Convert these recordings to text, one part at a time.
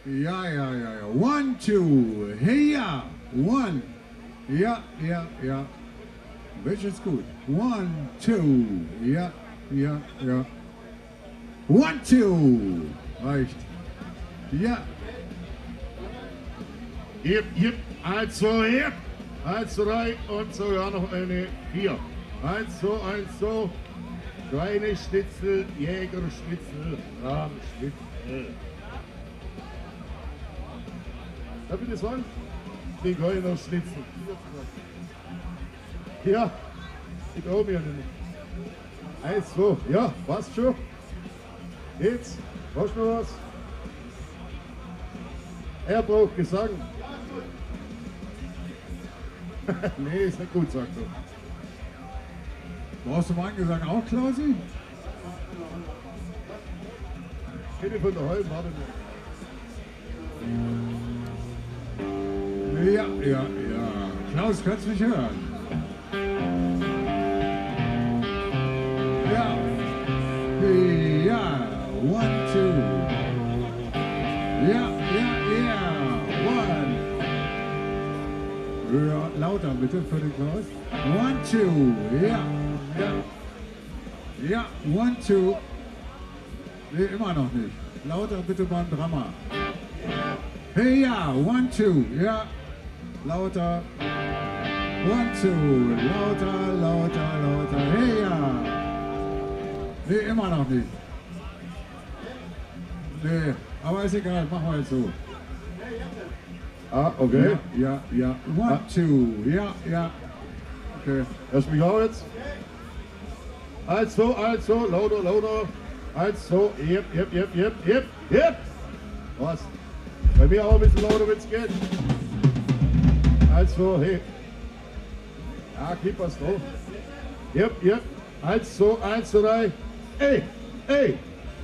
Ja, ja, ja, ja. 1, 2. Hey, ja. 1. Ja, ja, ja. Welches gut? 1, 2. Ja, ja, ja. 1, 2. Reicht. Ja. Jep, jep. 1, 2, jep. 1, 3 und sogar noch eine 4. 1, 2, 1, 2. Schweineschnitzel, Jägerschnitzel, Rahmschnitzel. Darf ich das sagen? Die Keuner Schnitzel. Ja, ich glaube ja nicht. 1, 2, ja, passt schon. Jetzt, brauchst du noch was? Er braucht Gesang. Nee, ist nicht gut, sagt er. Brauchst du meinen Gesang auch, Klausi? Kenne von der Holm, warte mal. Ja, ja, ja. Klaus, kannst du mich hören? Ja. Ja. 1, 2. Ja, ja, ja. 1. Ja, lauter bitte für den Klaus. 1, 2. Ja, ja. Ja, 1, 2. Nee, immer noch nicht. Lauter bitte beim Drama. Hey, ja, 1, 2. Ja. Lauter. 1, 2. Lauter, lauter, lauter. Hey, ja. Nee, immer noch nicht. Nee, aber ist egal, machen wir jetzt so. Ah, okay. Ja, ja, ja. 1, 2. Ja, ja. Okay. Hörst du mich auch jetzt? 1, 2, 1, 2, lauter, lauter. 1, 2, jep, jep, jep, jep, jep, jep. Was? Bei mir auch ein bisschen lauter, wenn es geht. 1, 2, hey. Ja, gib was drauf. Jep, jep. 1, 2, 1, 2, 3. Ey, ey.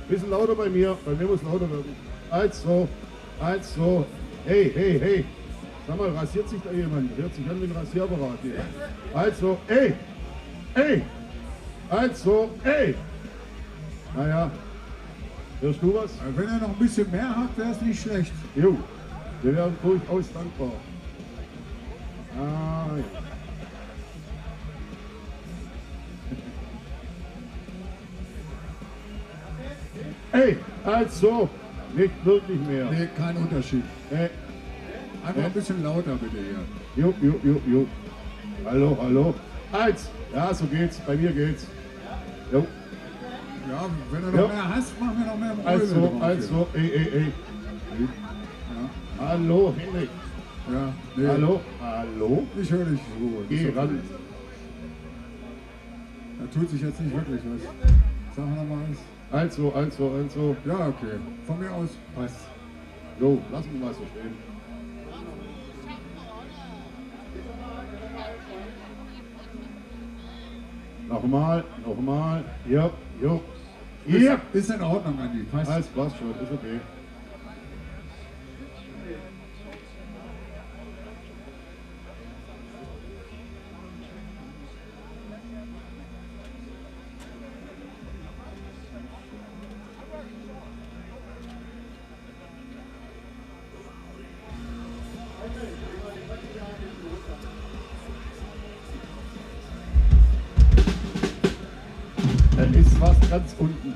Bisschen lauter bei mir. Bei mir muss lauter werden. 1, 2, 1, 2. Hey, hey, hey. Sag mal, rasiert sich da jemand? Hört sich an wie ein Rasierapparat hier. 1, 2, ey. Ey. 1, 2, ey. Naja. Hörst du was? Wenn er noch ein bisschen mehr hat, wäre es nicht schlecht. Jo. Wir wären durchaus dankbar. Ah, ja. Ey, also, nicht wirklich mehr. Nee, kein Unterschied. Ey, Einfach ein bisschen lauter bitte hier. jo, jo, jo, jo. Hallo, hallo. 1. Ja, so geht's. Bei mir geht's. Jo. Ja, wenn du noch Ja. mehr hast, machen wir noch mehr im Also, drauf hier. also, ey, ey, ey. Ja, Hallo, Henrik. ja, nee. Hallo, hallo. Ich höre dich so. Geh ran. Da tut sich jetzt nicht wirklich was. Sag mal noch mal eins. Also, also, also. Ja, okay. Von mir aus passt. Jo, lassen wir mal so stehen. Nochmal, nochmal. Jo, jo. Ja. Ist in Ordnung, Andi. Passt. Alles passt schon, ist okay. Er ist fast ganz unten.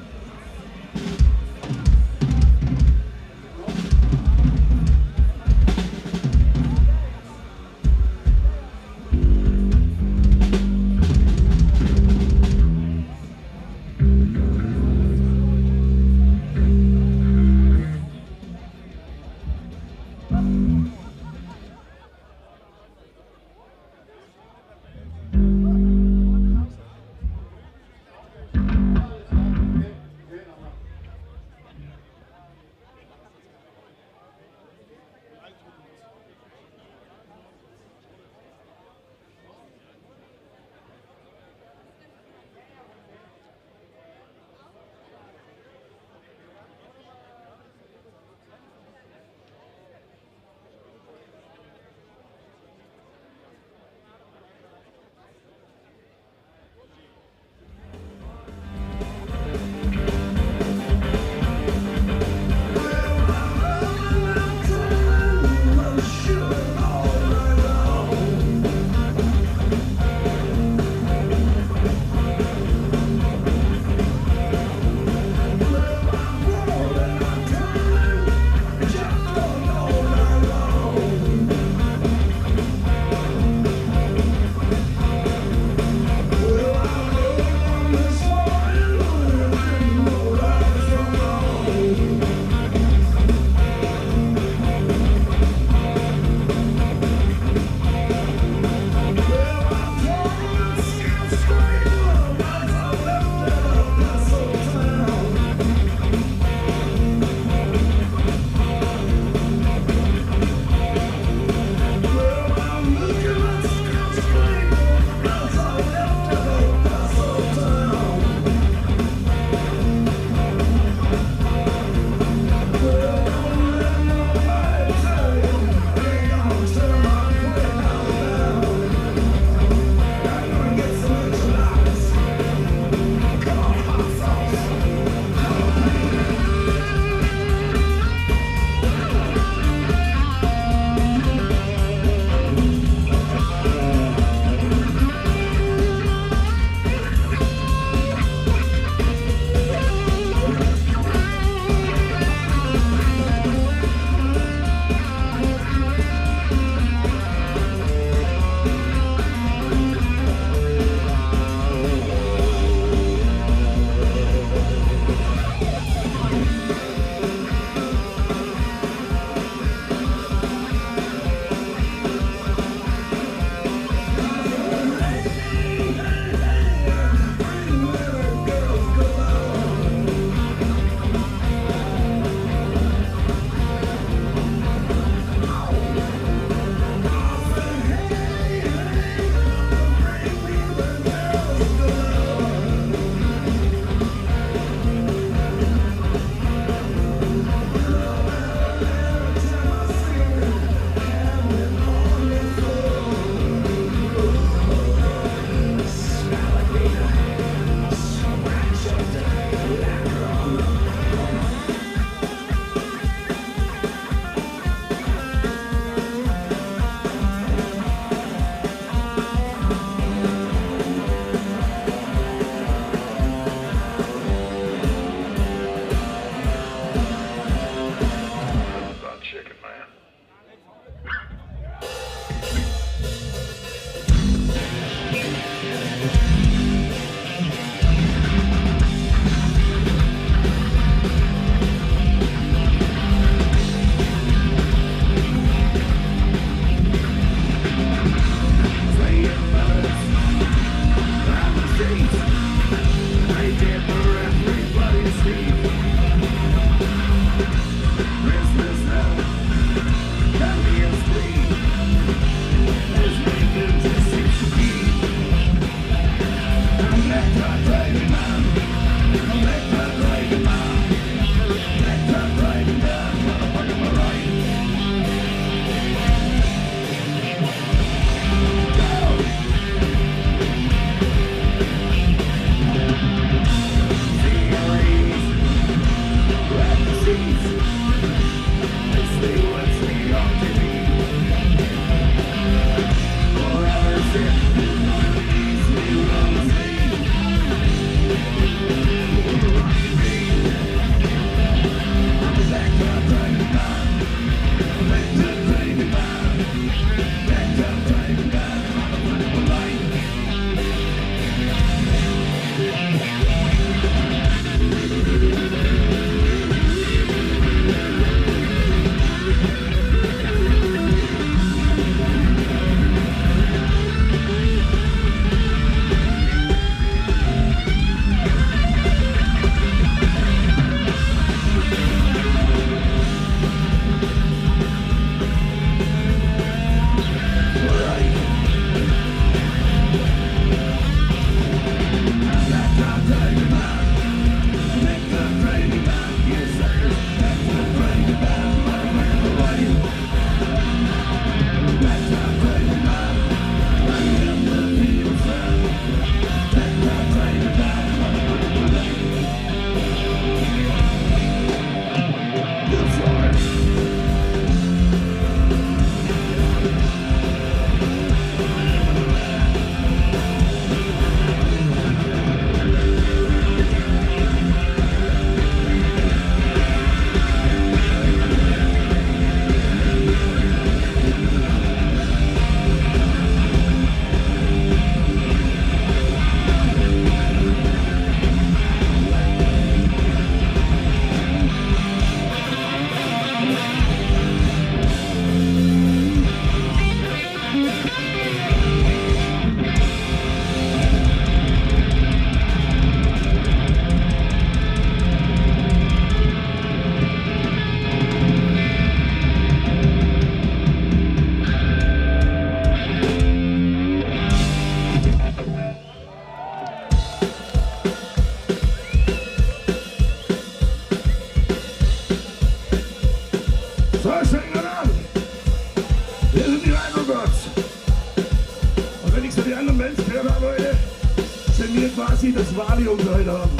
quasi das Valium heute haben.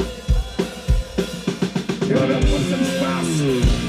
Ja, wir haben trotzdem Spaß.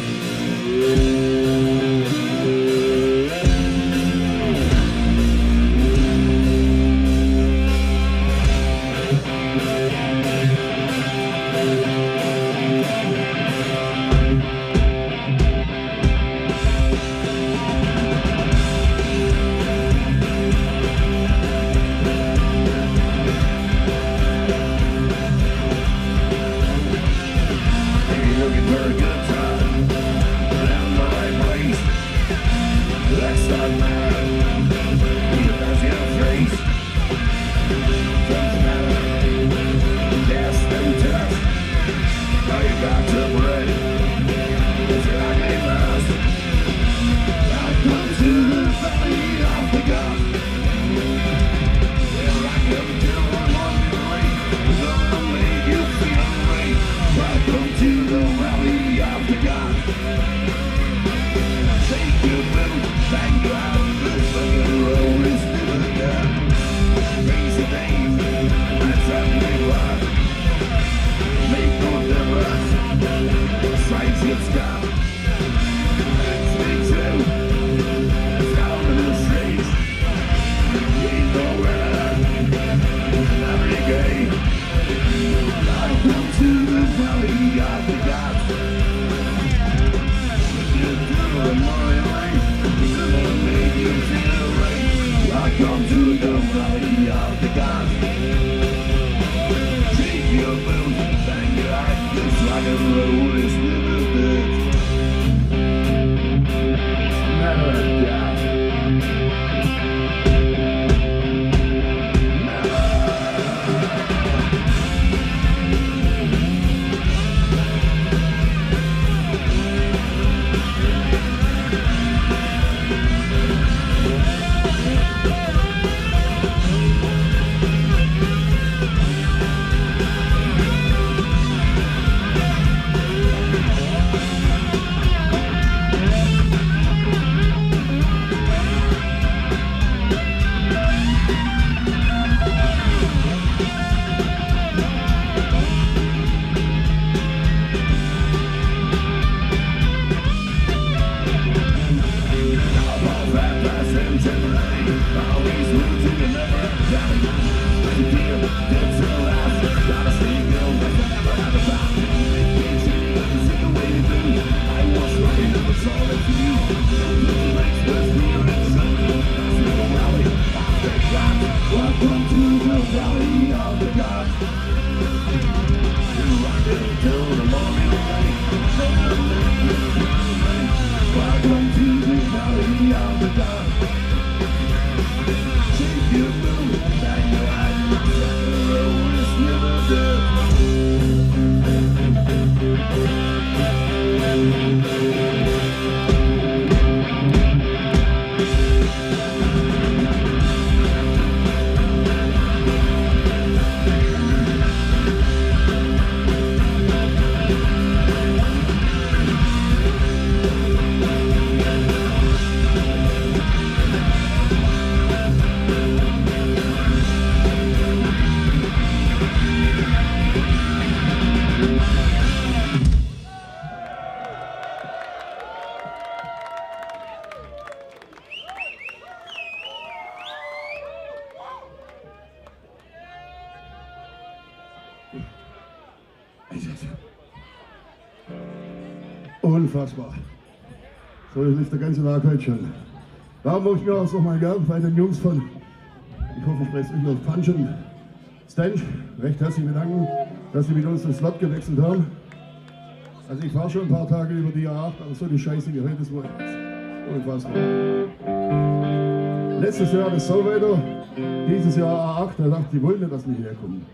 Unfassbar. So, das ist der ganze Tag heute schon. Da muss ich mir auch nochmal gern bei den Jungs von, ich hoffe, ich spreche es nicht, Punch und Stench, recht herzlich bedanken, dass sie mit uns den Slot gewechselt haben. Also ich war schon ein paar Tage über die A8, aber so eine Scheiße wie heute, das war unfassbar. Letztes Jahr das Soulweiter, dieses Jahr A8, da dachte ich, die wollen nicht, dass wir hierher kommen.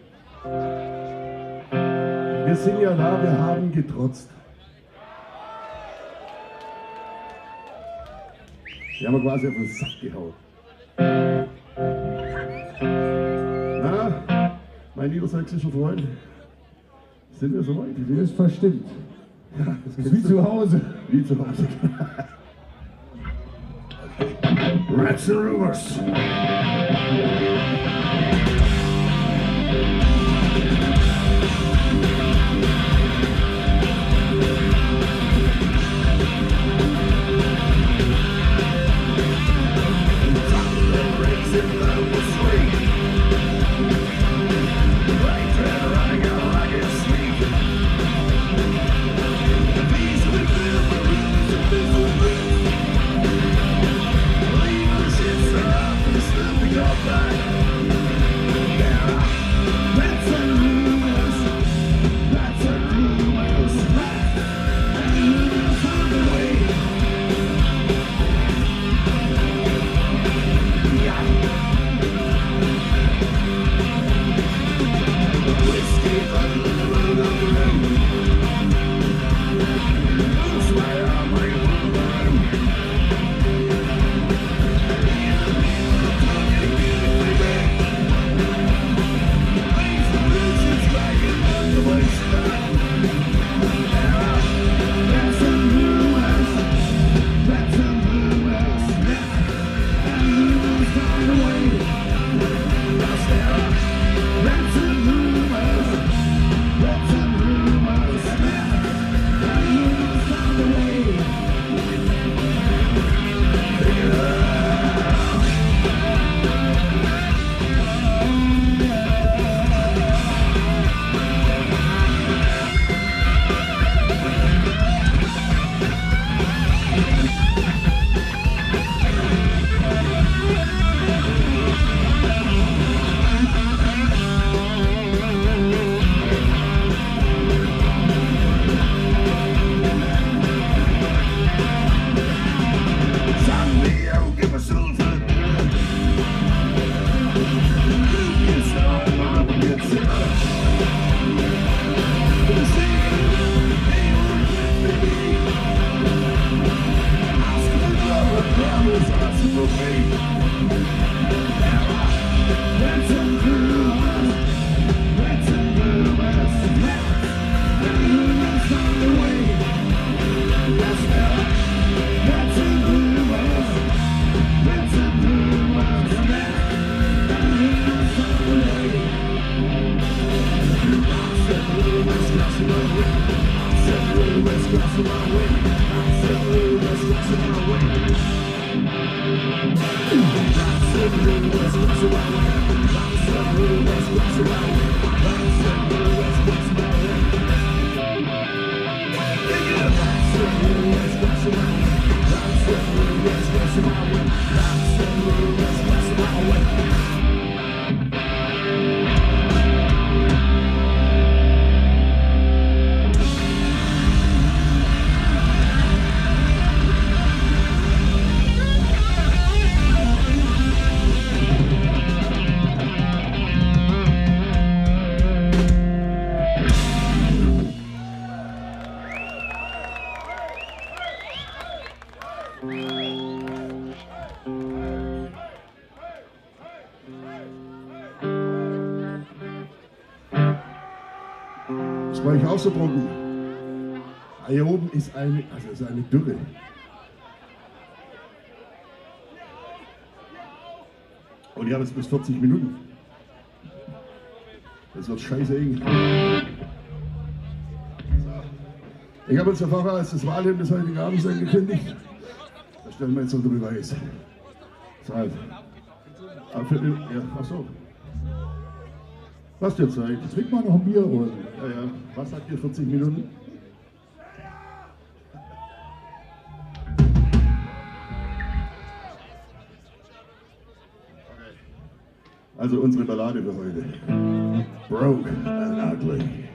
Wir sind ja da, wir haben getrotzt. Die haben wir quasi auf den Sack gehauen. Na, mein niedersächsischer Freund, sind wir soweit? Das ist verstimmt. Ja, Das ist wie zu Hause. Wie zu Hause. Rats and Rumors. Das war ich auch so trocken. Hier oben ist eine Dürre. Und ich habe jetzt bis 40 Minuten. Das wird scheiße eng. Ich habe uns vorher als das Wahlhemd des heutigen Abends angekündigt. Das stellen wir jetzt unter Beweis. So, ja, achso. Was dir zeigt. Trink mal noch ein Bier, oder? Ja, ja. Was sagt ihr, 40 Minuten? Also unsere Ballade für heute. Broke and Ugly.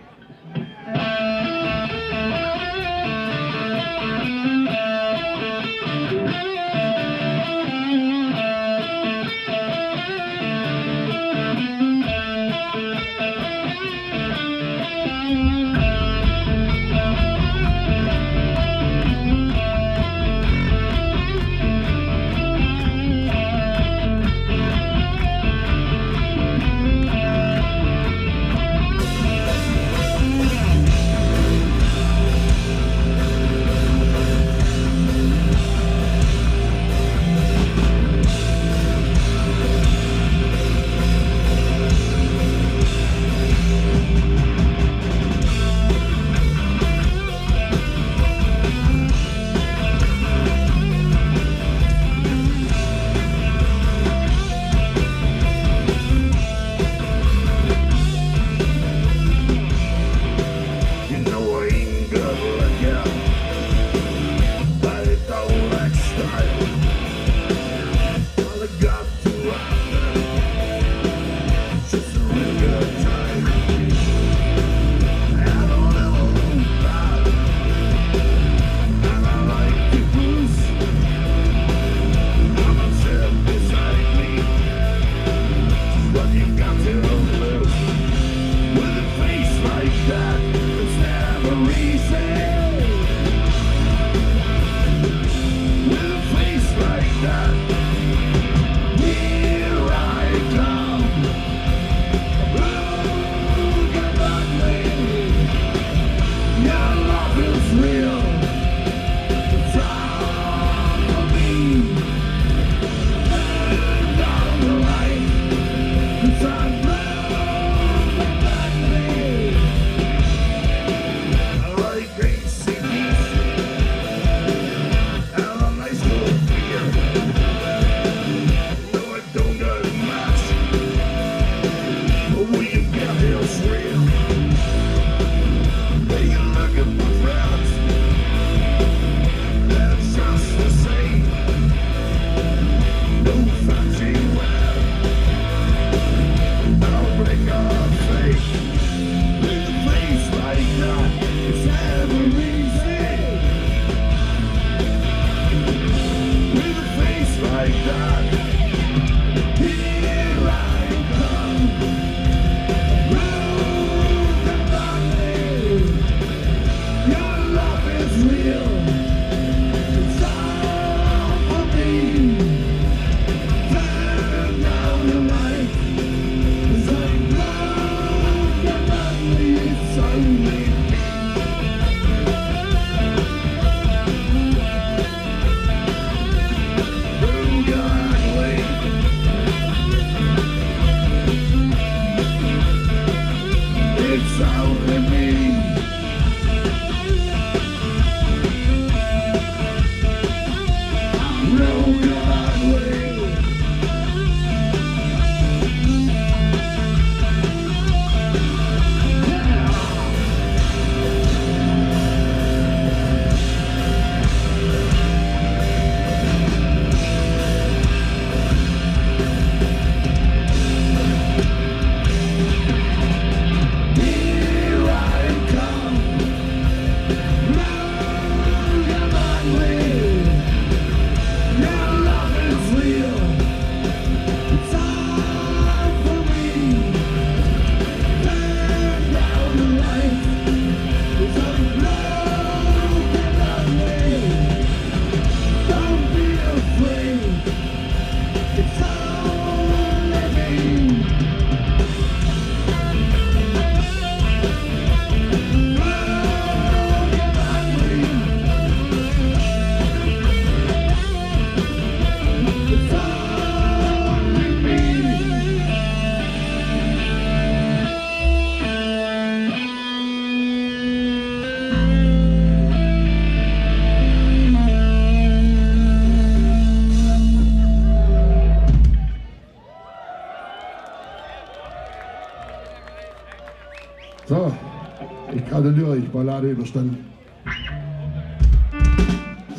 Ich gratuliere euch, Ballade überstanden.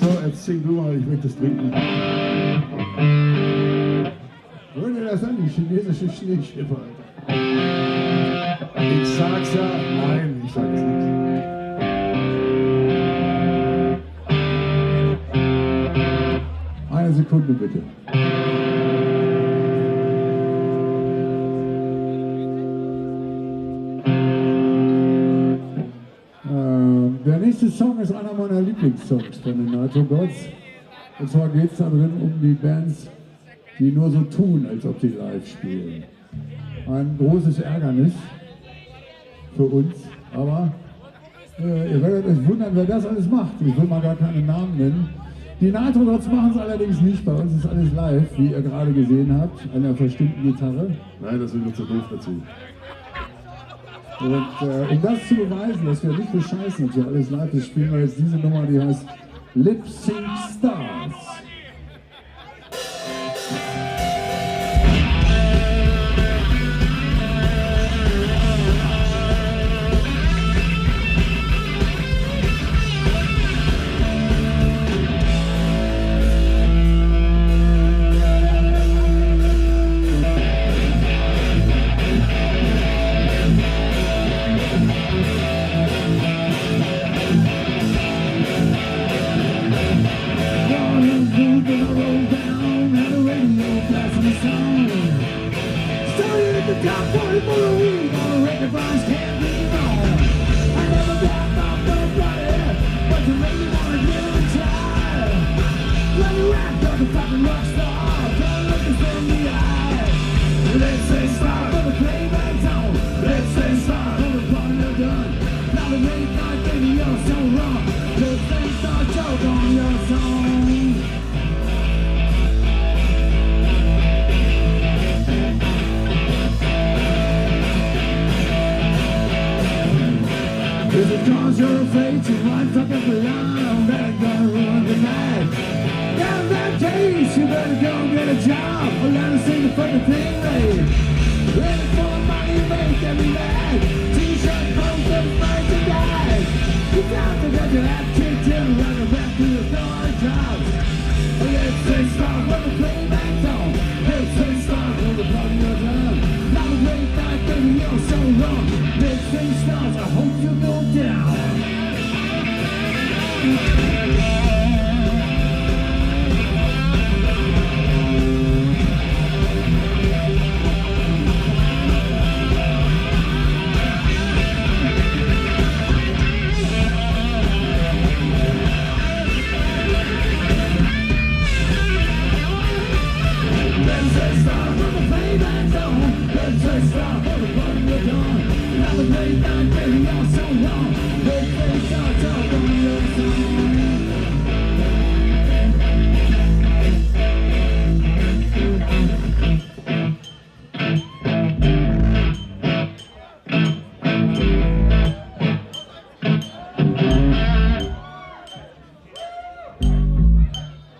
So, jetzt sing du mal, ich möchte das trinken. Hör dir das an, die chinesische Schneeschippe, Alter. Ich sag's ja, nein, ich sag's nicht. Eine Sekunde bitte. Der nächste Song ist einer meiner Lieblingssongs von den Nitro Gods. Und zwar geht es da drin um die Bands, die nur so tun, als ob sie live spielen. Ein großes Ärgernis für uns, aber ihr werdet euch wundern, wer das alles macht. Ich will mal gar keinen Namen nennen. Die Nitro Gods machen es allerdings nicht, bei uns ist alles live, wie ihr gerade gesehen habt, an der verstimmten Gitarre. Nein, das sind wir zu doof dazu. Und um das zu beweisen, dass wir nicht bescheißen und hier alles live ist, spielen wir jetzt diese Nummer, die heißt Lip Sync Stars. Is it cause you're afraid to run fuck up the line? Better go run the night. Yeah, in that case, you better go get a job or learn to sing the fucking thing right. Ready for the money, make every night. T-shirt, pumps, and merchandise. You got to get your ass kicked in, run it back to the door jobs. Let's say stop when the playback's on. Let's say stop when the party is done. Now the great night, baby, you're so wrong. Let's say stop, I hope you go down.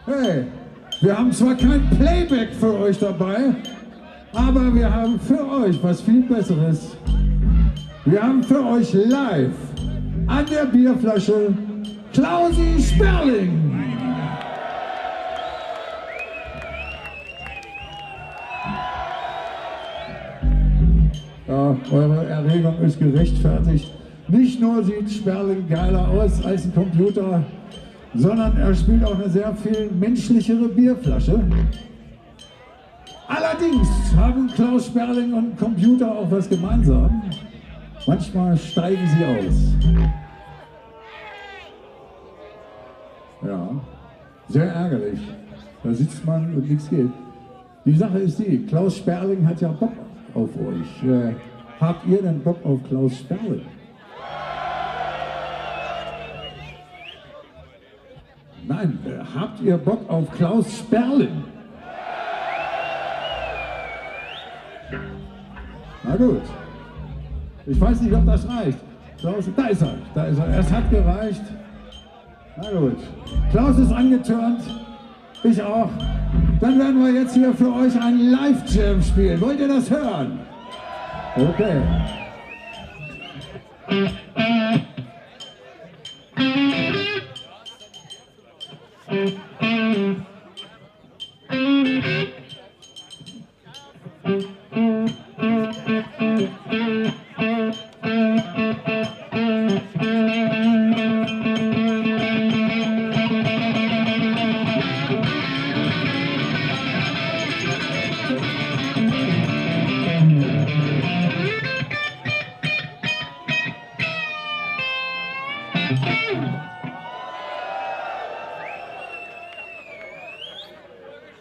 Hey, wir haben zwar kein Playback für euch dabei, aber wir haben für euch was viel Besseres. Wir haben für euch live an der Bierflasche Klausi Sperling. Ja, eure Erregung ist gerechtfertigt. Nicht nur sieht Sperling geiler aus als ein Computer, sondern er spielt auch eine sehr viel menschlichere Bierflasche. Allerdings haben Klaus Sperling und Computer auch was gemeinsam. Manchmal steigen sie aus. Ja, sehr ärgerlich. Da sitzt man und nichts geht. Die Sache ist die, Klaus Sperling hat ja Bock auf euch. Habt ihr denn Bock auf Klaus Sperling? Nein, habt ihr Bock auf Klaus Sperling? Na gut. Ich weiß nicht, ob das reicht. Klaus, da ist er, da ist er. Es hat gereicht. Na gut. Klaus ist angetürnt. Ich auch. Dann werden wir jetzt hier für euch einen Live-Jam spielen. Wollt ihr das hören? Okay.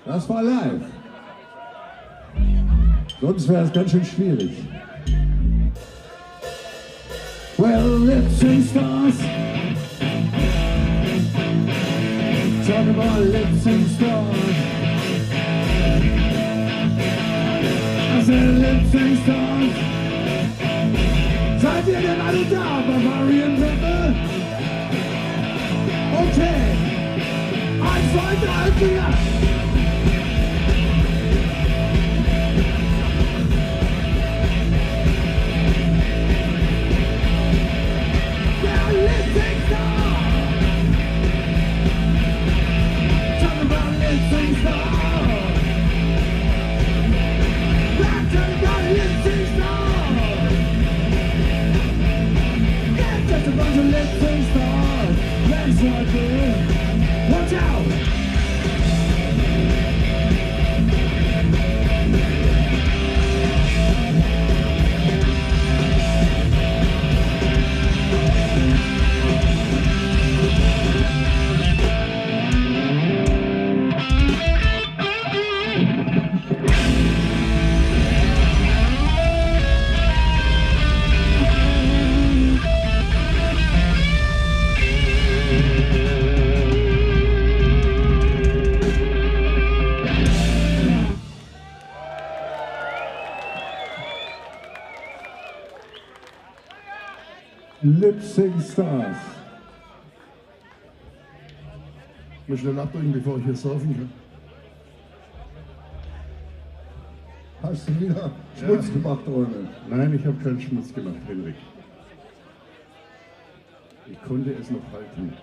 Das war live. Sonst wäre es ganz schön schwierig. Well, lips and stars. Talk about lips and stars. I said lips and stars. Seid ihr denn alle da, Bavarian People? Okay. 1, 2, 3, 4. Watch out! Lip Sync Stars. Ich muss schnell abdrücken, bevor ich hier surfen kann. Hast du wieder Schmutz gemacht, oder? Nein, ich habe keinen Schmutz gemacht, Henrik. Ich konnte es noch halten.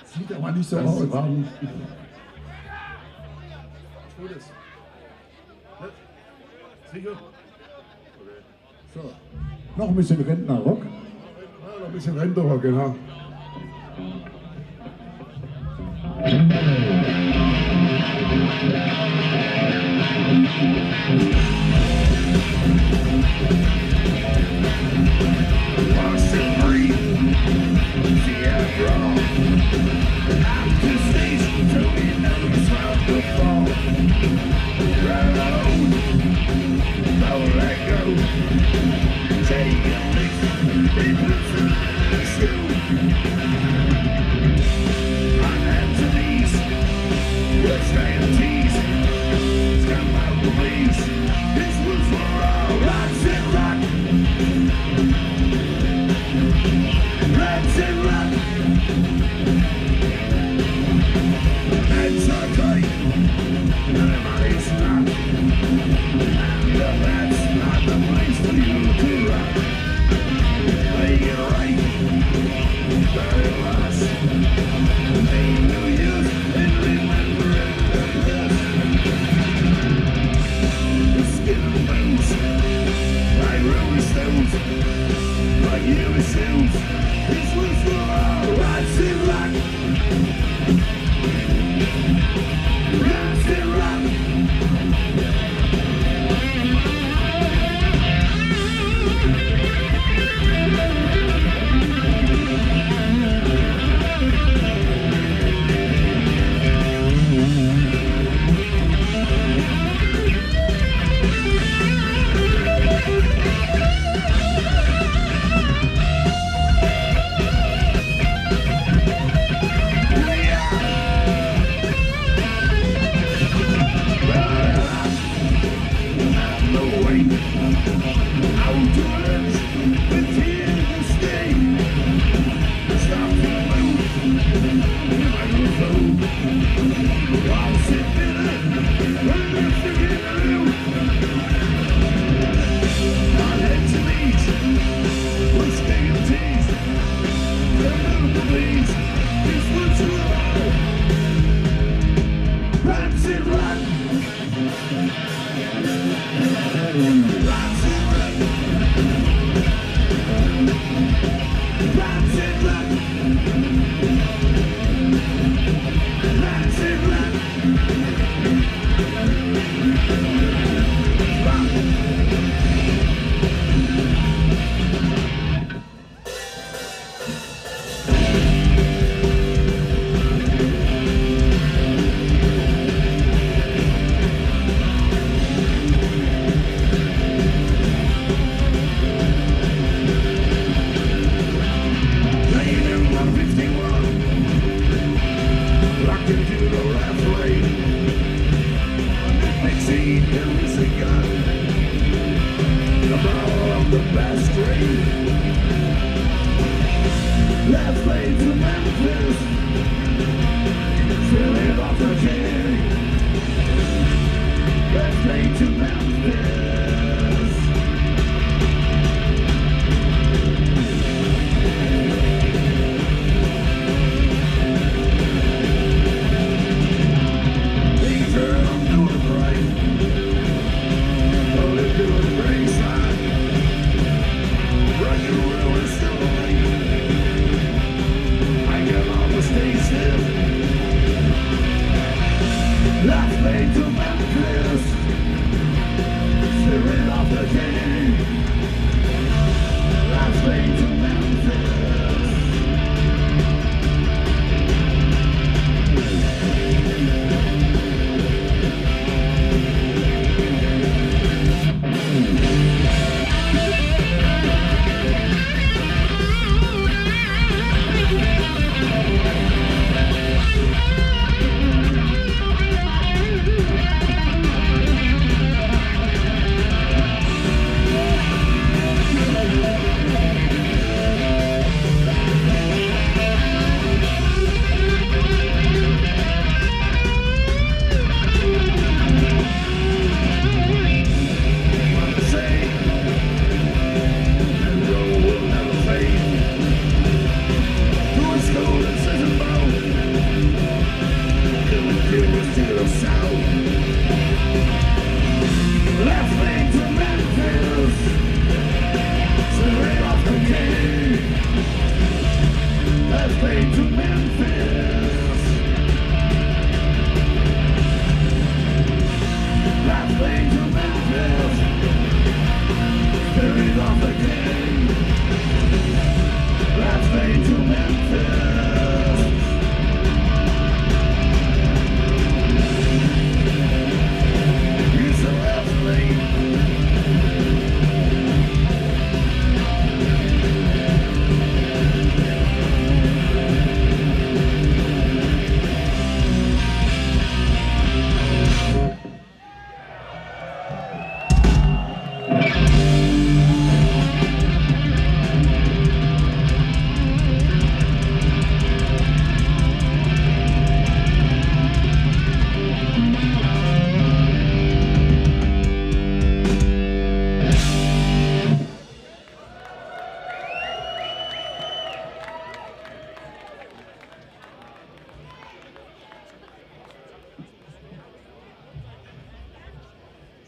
Sieht aber nicht so Das aus. war nicht ich. Tu das. Sicher? Okay. So. Noch ein bisschen Rentnerrock. Ja, noch ein bisschen Rentnerer, genau. Let's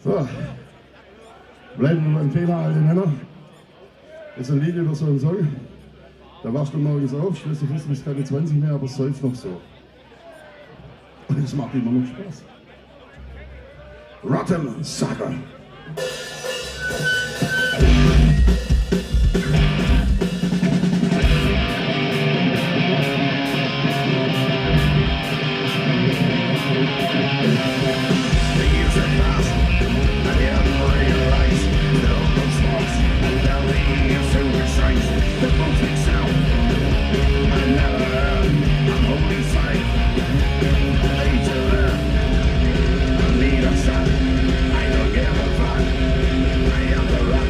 So, bleiben wir beim Fehler, alte Männer. Das ist ein Lied über so einen Song. Da wachst du morgens auf, stellst du fest, du bist keine 20 mehr, aber es säuft noch so. Und das macht immer noch Spaß. Rotten Sucker. I don't give a fuck. I am the rock.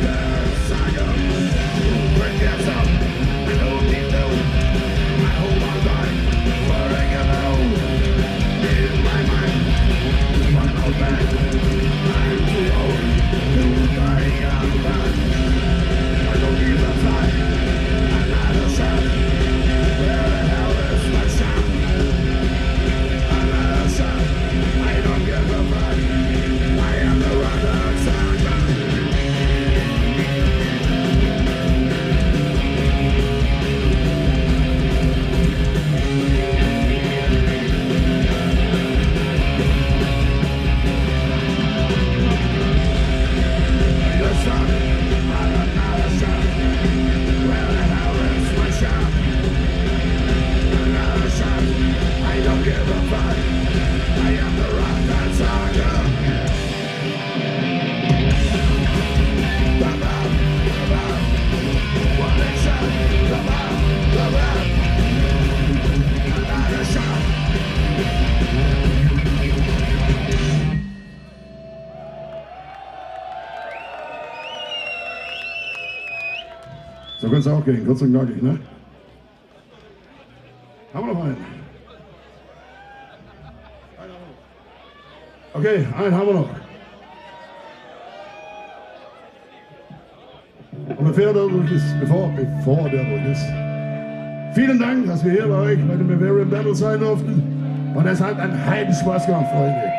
kann es auch gehen, kurz und knackig, ne? Haben wir noch einen? Okay, einen haben wir noch. Und bevor der durch ist, bevor der durch ist, vielen Dank, dass wir hier bei euch bei dem Bavarian Battle sein durften. Und es hat einen Heidenspaß gemacht, Freunde.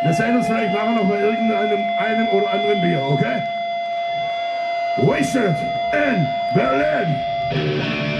Wir sehen uns vielleicht nachher noch bei einem oder anderen Bier, okay? Wasted in Berlin!